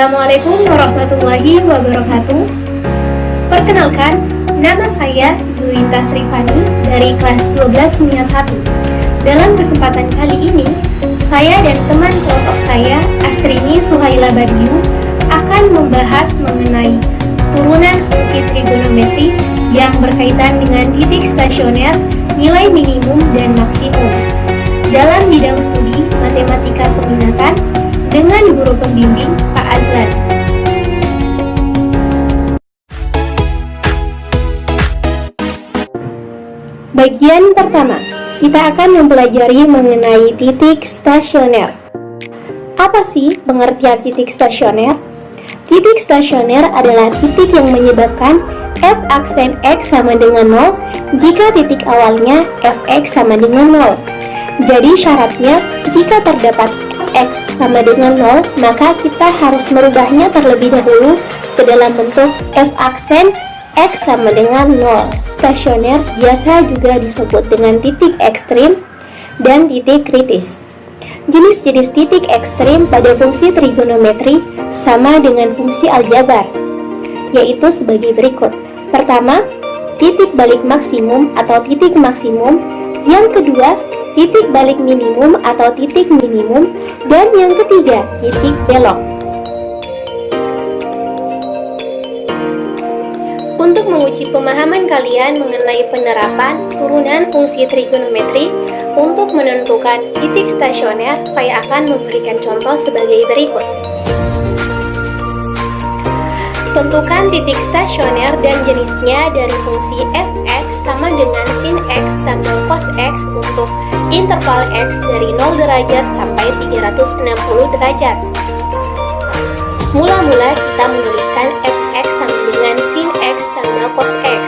Assalamualaikum warahmatullahi wabarakatuh. Perkenalkan, nama saya Yuita Srifani dari kelas 12 MIA 1. Dalam kesempatan kali ini, saya dan teman kelompok saya, Astrini Suhaila Badiu, akan membahas mengenai turunan fungsi trigonometri yang berkaitan dengan titik stasioner, nilai minimum dan maksimum dalam bidang studi matematika peminatan dengan guru pembimbing Pak Azlan. Bagian pertama, kita akan mempelajari mengenai titik stasioner. Apa sih pengertian titik stasioner? Titik stasioner adalah titik yang menyebabkan f aksen x sama dengan 0 jika titik awalnya fx sama dengan 0. Jadi syaratnya, jika terdapat fx sama dengan 0, maka kita harus merubahnya terlebih dahulu ke dalam bentuk f aksen x sama dengan 0. Stasioner biasa juga disebut dengan titik ekstrim dan titik kritis. Jenis-jenis titik ekstrim pada fungsi trigonometri sama dengan fungsi aljabar, yaitu sebagai berikut. Pertama, titik balik maksimum atau titik maksimum. Yang kedua, titik balik minimum atau titik minimum. Dan yang ketiga, titik belok. Untuk menguji pemahaman kalian mengenai penerapan turunan fungsi trigonometri untuk menentukan titik stasioner, saya akan memberikan contoh sebagai berikut. Tentukan titik stasioner dan jenisnya dari fungsi fx sama dengan sin x tambah cos x untuk interval x dari 0 derajat sampai 360 derajat. Mula-mula kita menuliskan fx sama dengan sin x tambah cos x.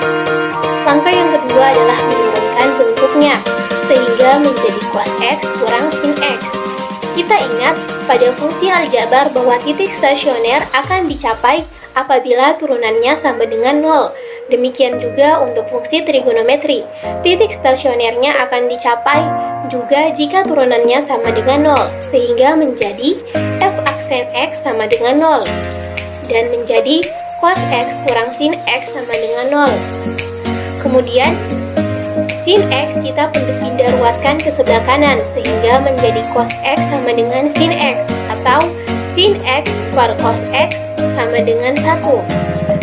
Langkah yang kedua adalah menurunkan bentuknya, sehingga menjadi cos x kurang sin x. Kita ingat pada fungsi aljabar bahwa titik stasioner akan dicapai apabila turunannya sama dengan 0. Demikian juga untuk fungsi trigonometri. Titik stasionernya akan dicapai juga jika turunannya sama dengan 0, sehingga menjadi f aksen x sama dengan 0 dan menjadi cos x kurang sin x sama dengan 0. Kemudian sin x kita pindah ruaskan ke sebelah kanan sehingga menjadi cos x sama dengan sin x, atau sin x per cos x sama dengan 1,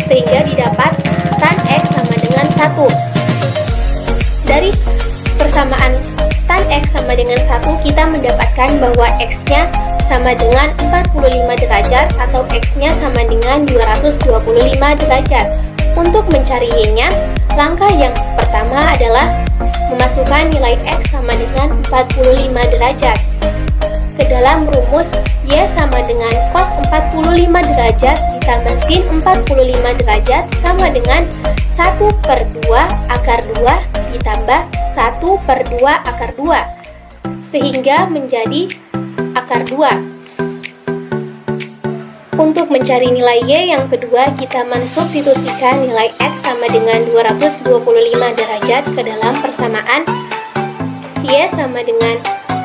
sehingga didapat tan x sama dengan 1. Dari persamaan tan x sama dengan 1, kita mendapatkan bahwa x-nya sama dengan 45 derajat atau x-nya sama dengan 225 derajat. Untuk mencari y-nya, langkah yang pertama adalah memasukkan nilai x sama dengan 45 derajat ke dalam rumus y sama dengan cos 45 derajat ditambah sin 45 derajat sama dengan 1/2 akar 2 ditambah 1/2 akar 2, sehingga menjadi akar 2. Untuk mencari nilai y yang kedua, kita mensubstitusikan nilai x sama dengan 225 derajat ke dalam persamaan y sama dengan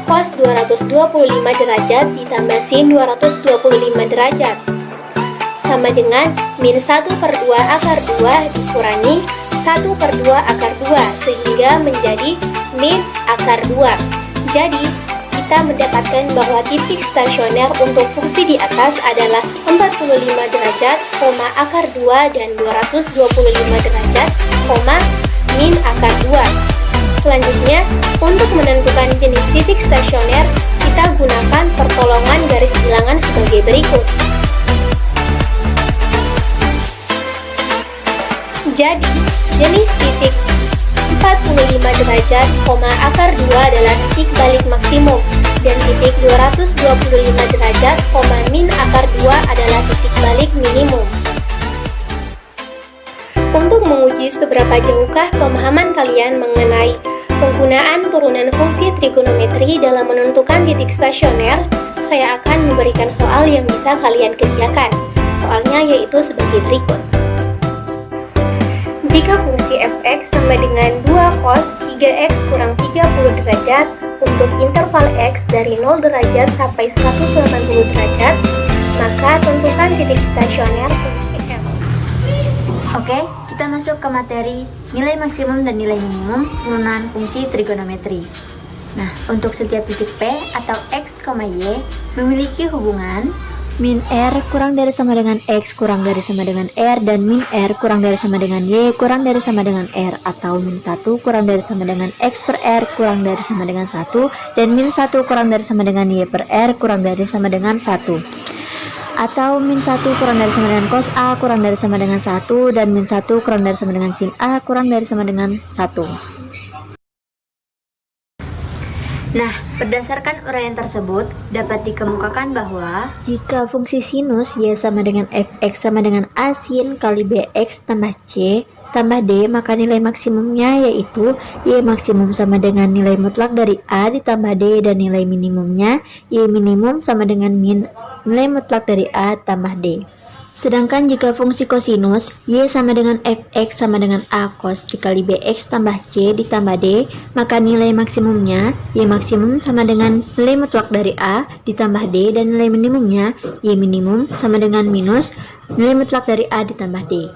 cos 225 derajat ditambah sin 225 derajat sama dengan min 1/2 akar 2 dikurangi 1/2 akar 2, sehingga menjadi min akar 2. Jadi, kita mendapatkan bahwa titik stasioner untuk fungsi di atas adalah 45 derajat, akar 2 dan 225 derajat, min akar 2. Selanjutnya, untuk menentukan jenis titik stasioner, kita gunakan pertolongan garis bilangan sebagai berikut. Jadi, jenis titik 45 derajat, akar 2 adalah titik balik maksimum, dan titik 225 derajat, min akar 2 adalah titik balik minimum. Untuk menguji seberapa jauhkah pemahaman kalian mengenai penggunaan turunan fungsi trigonometri dalam menentukan titik stasioner, saya akan memberikan soal yang bisa kalian kerjakan. Soalnya yaitu sebagai berikut. Jika fungsi fx sama dengan 2 cos 3x kurang 30 derajat untuk interval x dari 0 derajat sampai 180 derajat, Maka tentukan titik stasioner fungsi f. Oke, kita masuk ke materi nilai maksimum dan nilai minimum turunan fungsi trigonometri. Nah, untuk setiap titik P atau X, Y memiliki hubungan min R kurang dari sama dengan X kurang dari sama dengan R dan min R kurang dari sama dengan Y kurang dari sama dengan R, atau min 1 kurang dari sama dengan X per R kurang dari sama dengan 1 dan min 1 kurang dari sama dengan Y per R kurang dari sama dengan 1, atau min 1 kurang dari sama dengan cos A kurang dari sama dengan 1 dan min 1 kurang dari sama dengan sin A kurang dari sama dengan 1. Nah, berdasarkan uraian tersebut, dapat dikemukakan bahwa jika fungsi sinus Y sama dengan Fx sama dengan A sin kali Bx tambah C tambah D, maka nilai maksimumnya yaitu Y maksimum sama dengan nilai mutlak dari A ditambah D, dan nilai minimumnya Y minimum sama dengan nilai mutlak dari A tambah D. Sedangkan jika fungsi kosinus Y sama dengan Fx sama dengan A cos dikali Bx tambah C ditambah D, maka nilai maksimumnya Y maksimum sama dengan nilai mutlak dari A ditambah D, dan nilai minimumnya Y minimum sama dengan minus nilai mutlak dari A ditambah D.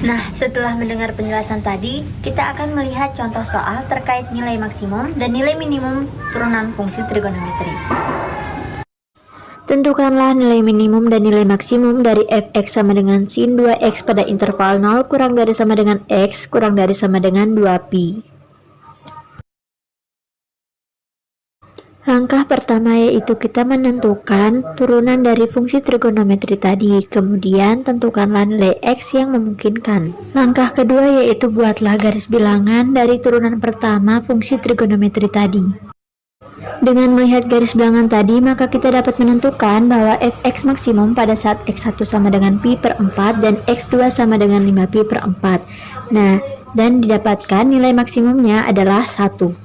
Nah, setelah mendengar penjelasan tadi, kita akan melihat contoh soal terkait nilai maksimum dan nilai minimum turunan fungsi trigonometri. Tentukanlah nilai minimum dan nilai maksimum dari Fx sama dengan sin 2x pada interval 0 kurang dari sama dengan x kurang dari sama dengan 2pi. Langkah pertama yaitu kita menentukan turunan dari fungsi trigonometri tadi, kemudian tentukanlah nilai x yang memungkinkan. Langkah kedua yaitu buatlah garis bilangan dari turunan pertama fungsi trigonometri tadi. Dengan melihat garis bilangan tadi, maka kita dapat menentukan bahwa Fx maksimum pada saat x1 sama dengan pi per 4 dan x2 sama dengan 5pi per 4. Nah, dan didapatkan nilai maksimumnya adalah 1.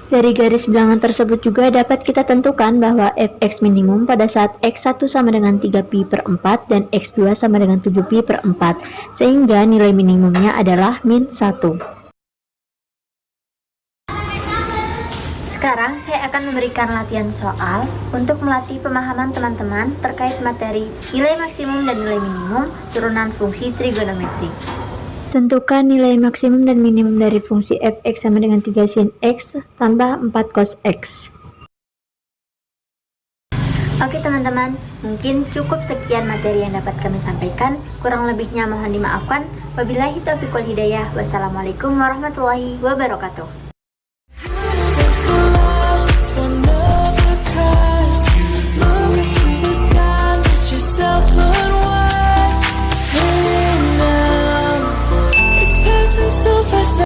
Dari garis bilangan tersebut juga dapat kita tentukan bahwa Fx minimum pada saat x1 sama dengan 3pi per 4 dan x2 sama dengan 7pi per 4, sehingga nilai minimumnya adalah min 1. Sekarang saya akan memberikan latihan soal untuk melatih pemahaman teman-teman terkait materi nilai maksimum dan nilai minimum turunan fungsi trigonometri. Tentukan nilai maksimum dan minimum dari fungsi Fx sama dengan 3 sin x tambah 4 cos x. Oke teman-teman, mungkin cukup sekian materi yang dapat kami sampaikan. Kurang lebihnya mohon dimaafkan. Wabillahi taufiq wal hidayah. Wassalamualaikum warahmatullahi wabarakatuh.